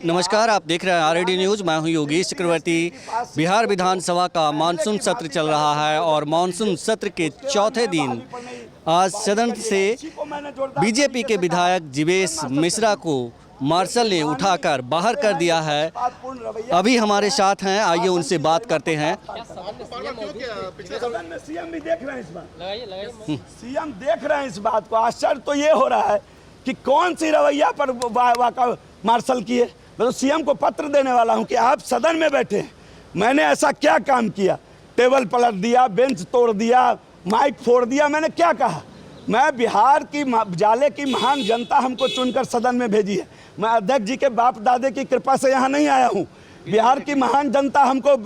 नमस्कार, आप देख रहे हैं आरडी न्यूज़। मैं हूं योगेश चक्रवर्ती। बिहार विधानसभा का मानसून सत्र चल रहा है और मानसून सत्र के चौथे दिन आज सदन से बीजेपी के विधायक जीवेश मिश्रा को मार्शल ने उठाकर बाहर कर दिया है। अभी हमारे साथ हैं, आइए उनसे बात करते हैं। सीएम भी देख रहे हैं इस बात, सीएम देख रहे हैं इस बात को। आश्चर्य तो ये हो रहा है कि कौन सी रवैया पर वाका मार्शल किए। मैं तो सीएम को पत्र देने वाला हूं कि आप सदन में बैठे हैं, मैंने ऐसा क्या काम किया? टेबल पलट दिया, बेंच तोड़ दिया, माइक फोड़ दिया, मैंने क्या कहा? मैं बिहार की जाले की महान जनता हमको चुनकर सदन में भेजी है। मैं अध्यक्ष जी के बाप दादे की कृपा से यहाँ नहीं आया हूँ। बिहार की महान जनता हमको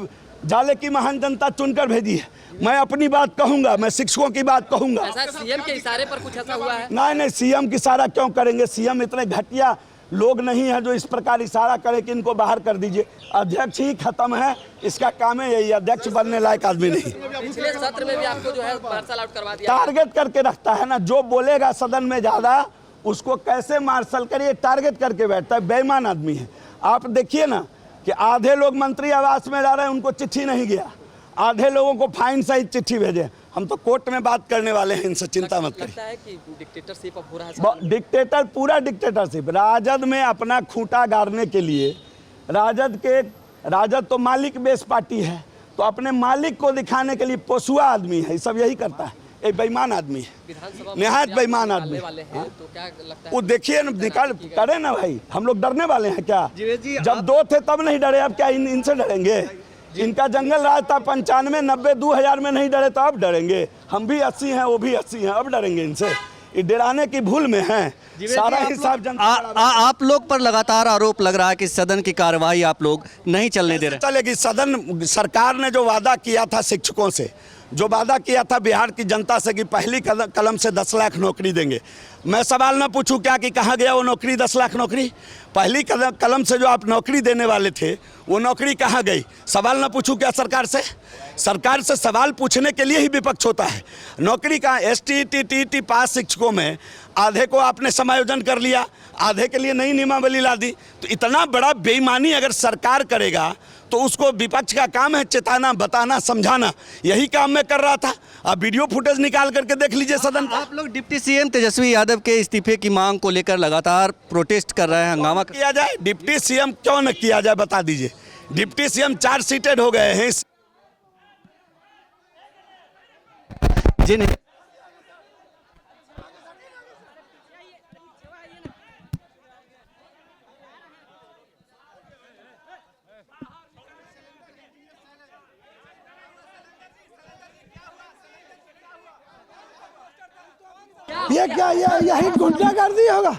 जाले की महान जनता चुनकर भेजी है। मैं अपनी बात कहूँगा, मैं शिक्षकों की बात कहूँगा। ऐसा सीएम के इशारे पर कुछ ऐसा हुआ है? नहीं, सीएम की इशारा क्यों करेंगे? सीएम इतने घटिया लोग नहीं है जो इस प्रकार इशारा करे कि इनको बाहर कर दीजिए। अध्यक्ष ही खत्म है, इसका काम है यही। अध्यक्ष बनने लायक आदमी नहीं। पिछले सत्र में भी आपको जो है मार्शल आउट करवा दिया। टारगेट करके रखता है ना, जो बोलेगा सदन में ज्यादा उसको कैसे मार्शल करिए, टारगेट करके बैठता है। बेईमान आदमी है। आप देखिए ना कि आधे लोग मंत्री आवास में जा रहे हैं, उनको चिट्ठी नहीं गया। आधे लोगों को फाइन सहित चिट्ठी भेजे। हम तो कोर्ट में बात करने वाले हैं, इनसे चिंता मत करिए। लगता है कि डिक्टेटरशिप अब हो रहा है। डिक्टेटर, पूरा डिक्टेटरशिप। राजद में अपना खूंटा गाड़ने के लिए, राजद तो मालिक बेस पार्टी है, तो अपने मालिक को दिखाने के लिए पोसुआ आदमी है। सब यही करता है। एक बेईमान आदमी है, निहायत बेईमान आदमी। तो क्या लगता है? वो देखिए ना, निकाल करे ना भाई। हम लोग डरने वाले हैं क्या? जब दो थे तब नहीं डरे, अब क्या इनसे डरेंगे? इनका जंगल राज था 95, 90, 2000 में नहीं डरे तो अब डरेंगे? हम भी 80 हैं, वो भी 80 हैं, अब डरेंगे इनसे? ये डराने की भूल में हैं। सारा हिसाब जनता। आप लोग पर लगातार आरोप लग रहा है कि सदन की कार्यवाही आप लोग नहीं चलने दे रहे। चलेगी सदन। सरकार ने जो वादा किया था शिक्षकों से, जो वादा किया था बिहार की जनता से कि पहली कलम से 10 लाख नौकरी देंगे, मैं सवाल ना पूछूं क्या कि कहाँ गया वो नौकरी? 10 लाख नौकरी पहली कलम से जो आप नौकरी देने वाले थे, वो नौकरी कहाँ गई? सवाल ना पूछूं क्या सरकार से? सरकार से सवाल पूछने के लिए ही विपक्ष होता है। नौकरी का STET TET पास शिक्षकों में आधे को आपने समायोजन कर लिया, आधे के लिए नई नियमावली ला दी। तो इतना बड़ा बेईमानी अगर सरकार करेगा तो उसको विपक्ष का काम है चेताना, बताना, समझाना। यही काम मैं कर रहा था। आप वीडियो फुटेज निकाल करके देख लीजिए सदन का। आप लोग डिप्टी सीएम तेजस्वी यादव के इस्तीफे की मांग को लेकर लगातार प्रोटेस्ट कर रहे हैं, हंगामा किया जाए। डिप्टी सीएम क्यों न किया जाए, बता दीजिए। डिप्टी सीएम 4 सीटेड हो गए हैं। जिन्हें ये क्या, यही गुंडागर्दी होगा?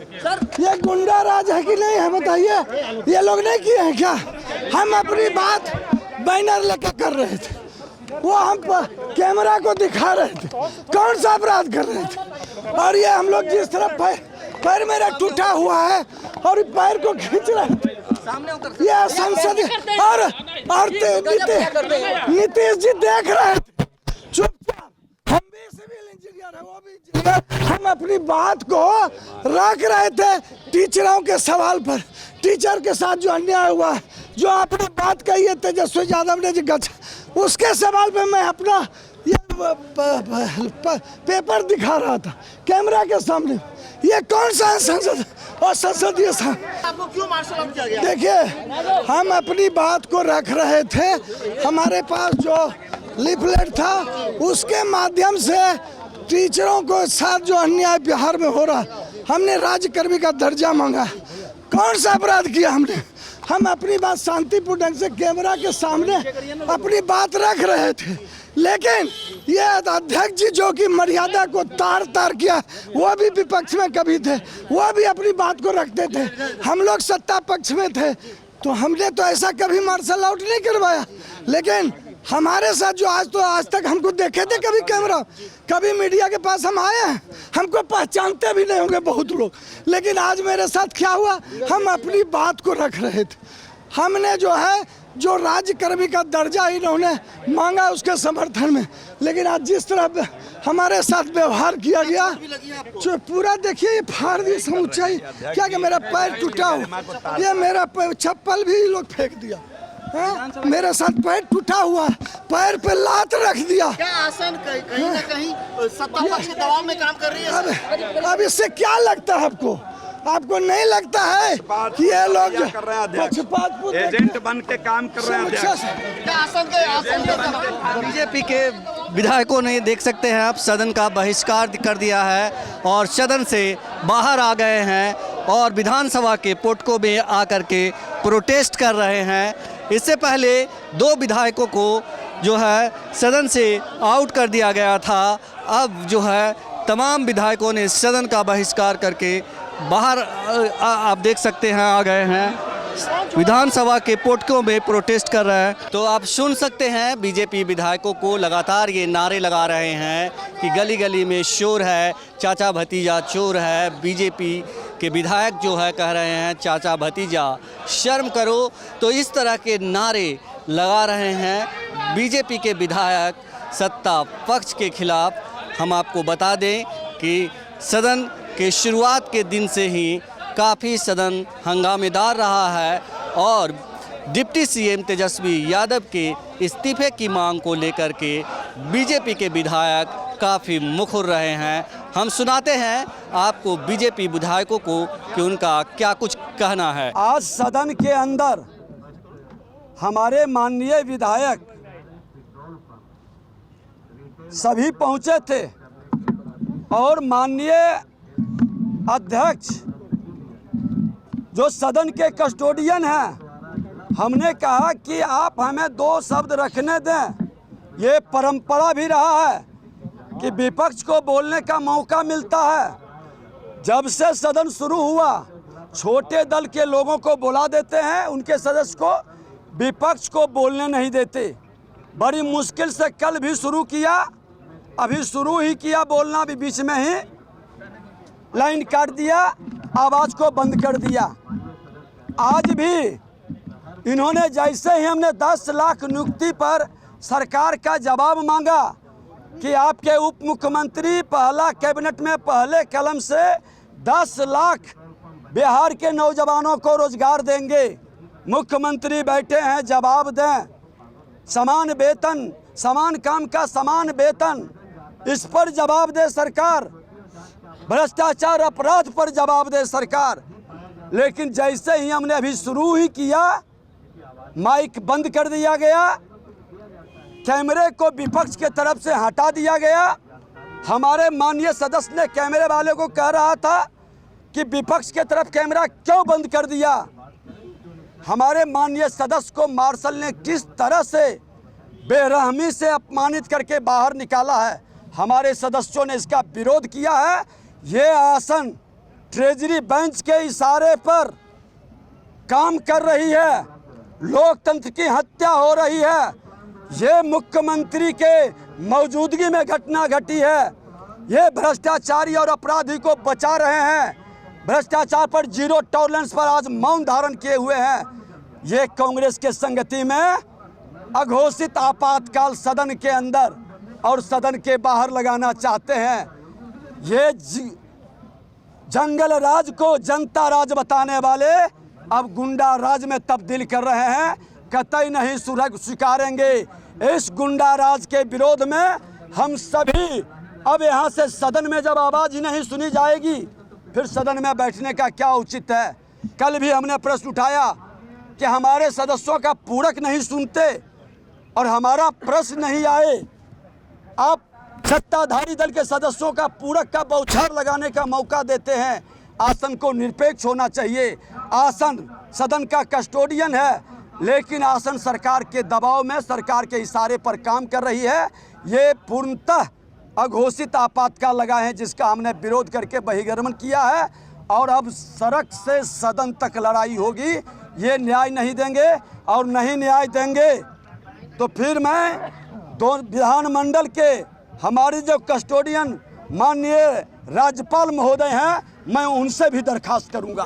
ये गुंडा राज है कि नहीं है बताइए? ये लोग नहीं किए हैं क्या? हम अपनी बात बैनर लेकर कर रहे थे, वो हम कैमरा को दिखा रहे थे कौन सा अपराध कर रहे थे। और ये हम लोग जिस तरफ पैर मेरा टूटा हुआ है और पैर को खींच रहे थे, ये संसद और नीतीश जी देख रहे थे चुपचाप। हम भी सिविल इंजीनियर है, वो भी इंजीनियर। हम अपनी बात को रख रहे थे टीचरों के सवाल पर। टीचर के साथ जो अन्याय हुआ है, जो आपने बात कही है तेजस्वी यादव ने जी, उसके सवाल पे मैं अपना ये पेपर दिखा रहा था कैमरा के सामने। ये कौन सा संसद और संसदीय आपको क्यों मार्शल आउट किया गया? देखिए, हम अपनी बात को रख रहे थे। हमारे पास जो लीफलेट था उसके माध्यम से टीचरों को साथ जो अन्याय बिहार में हो रहा, हमने राज्यकर्मी का दर्जा मांगा। कौन सा अपराध किया हमने? हम अपनी बात शांतिपूर्ण ढंग से कैमरा के सामने अपनी बात रख रहे थे, लेकिन ये अध्यक्ष जी जो कि मर्यादा को तार किया, वो भी विपक्ष में कभी थे, वो भी अपनी बात को रखते थे। हम लोग सत्ता पक्ष में थे, तो हमने तो ऐसा कभी मार्शल आउट नहीं करवाया। लेकिन हमारे साथ जो आज तक हमको देखे थे कभी कैमरा, कभी मीडिया के पास हम आए हैं, हमको पहचानते भी नहीं होंगे बहुत लोग। लेकिन आज मेरे साथ क्या हुआ, हम अपनी बात को रख रहे थे। हमने जो है जो राज्यकर्मी का दर्जा इन्होंने मांगा उसके समर्थन में, लेकिन आज जिस तरह हमारे साथ व्यवहार किया गया, जो पूरा देखिए ये फाड़ दी समुच्चाई, क्या कि मेरा पैर टूटा हुआ, ये मेरा चप्पल भी लोग फेंक दिया, मेरे साथ पैर टूटा हुआ, पैर पे लात रख दिया। क्या आसन कहीं ना कहीं सत्ता पक्ष के दबाव में काम कर रही है? अब इससे क्या लगता है आपको? आपको नहीं लगता है कि ये लोग पक्षपात एजेंट बन के काम कर रहे हैं? क्या आसन बीजेपी के विधायकों ने देख सकते हैं आप सदन का बहिष्कार कर दिया है और सदन से बाहर आ गए हैं और विधानसभा के पोटकों में आकर के प्रोटेस्ट कर रहे हैं। इससे पहले 2 विधायकों को जो है सदन से आउट कर दिया गया था। अब जो है तमाम विधायकों ने सदन का बहिष्कार करके बाहर आप देख सकते हैं आ गए हैं, विधानसभा के पोटकों में प्रोटेस्ट कर रहे हैं। तो आप सुन सकते हैं बीजेपी विधायकों को लगातार ये नारे लगा रहे हैं कि गली गली में शोर है, चाचा भतीजा चोर है। बीजेपी के विधायक जो है कह रहे हैं चाचा भतीजा शर्म करो। तो इस तरह के नारे लगा रहे हैं बीजेपी के विधायक सत्ता पक्ष के खिलाफ। हम आपको बता दें कि सदन के शुरुआत के दिन से ही काफ़ी सदन हंगामेदार रहा है और डिप्टी सीएम तेजस्वी यादव के इस्तीफे की मांग को लेकर के बीजेपी के विधायक काफ़ी मुखर रहे हैं। हम सुनाते हैं आपको बीजेपी विधायकों को कि उनका क्या कुछ कहना है। आज सदन के अंदर हमारे माननीय विधायक सभी पहुंचे थे और माननीय अध्यक्ष जो सदन के कस्टोडियन हैं, हमने कहा कि आप हमें 2 शब्द रखने दें। ये परंपरा भी रहा है कि विपक्ष को बोलने का मौका मिलता है। जब से सदन शुरू हुआ छोटे दल के लोगों को बुला देते हैं, उनके सदस्य को, विपक्ष को बोलने नहीं देते। बड़ी मुश्किल से कल भी शुरू किया, अभी शुरू ही किया बोलना, भी बीच में ही लाइन काट दिया, आवाज़ को बंद कर दिया। आज भी इन्होंने जैसे ही हमने 10 लाख नियुक्ति पर सरकार का जवाब मांगा कि आपके उप मुख्यमंत्री पहला कैबिनेट में पहले कलम से 10 लाख बिहार के नौजवानों को रोजगार देंगे, मुख्यमंत्री बैठे हैं जवाब दें। समान वेतन, समान काम का समान वेतन, इस पर जवाब दे सरकार। भ्रष्टाचार अपराध पर जवाब दे सरकार। लेकिन जैसे ही हमने अभी शुरू ही किया, माइक बंद कर दिया गया, कैमरे को विपक्ष के तरफ से हटा दिया गया। हमारे माननीय सदस्य ने कैमरे वाले को कह रहा था कि विपक्ष के तरफ कैमरा क्यों बंद कर दिया। हमारे माननीय सदस्य को मार्शल ने किस तरह से बेरहमी से अपमानित करके बाहर निकाला है। हमारे सदस्यों ने इसका विरोध किया है। ये आसन ट्रेजरी बेंच के इशारे पर काम कर रही है, लोकतंत्र की हत्या हो रही है। ये मुख्यमंत्री के मौजूदगी में घटना घटी है। ये भ्रष्टाचारी और अपराधी को बचा रहे हैं। भ्रष्टाचार पर 0 टॉलरेंस पर आज मौन धारण किए हुए हैं। ये कांग्रेस के संगति में अघोषित आपातकाल सदन के अंदर और सदन के बाहर लगाना चाहते हैं। ये जंगल राज को जनता राज बताने वाले अब गुंडा राज में तब्दील कर रहे हैं। कतई नहीं स्वीकारेंगे। इस गुंडा राज के विरोध में हम सभी अब यहाँ से सदन में जब आवाज़ ही नहीं सुनी जाएगी, फिर सदन में बैठने का क्या उचित है। कल भी हमने प्रश्न उठाया कि हमारे सदस्यों का पूरक नहीं सुनते और हमारा प्रश्न नहीं आए, आप सत्ताधारी दल के सदस्यों का पूरक का बौछार लगाने का मौका देते हैं। आसन को निरपेक्ष होना चाहिए। आसन सदन का कस्टोडियन है, लेकिन आसन सरकार के दबाव में, सरकार के इशारे पर काम कर रही है। ये पूर्णतः अघोषित आपातकाल लगा है, जिसका हमने विरोध करके बहिर्गमन किया है और अब सड़क से सदन तक लड़ाई होगी। ये न्याय नहीं देंगे और नहीं न्याय देंगे तो फिर मैं विधानमंडल के हमारे जो कस्टोडियन माननीय राज्यपाल महोदय हैं, मैं उनसे भी दरखास्त करूंगा।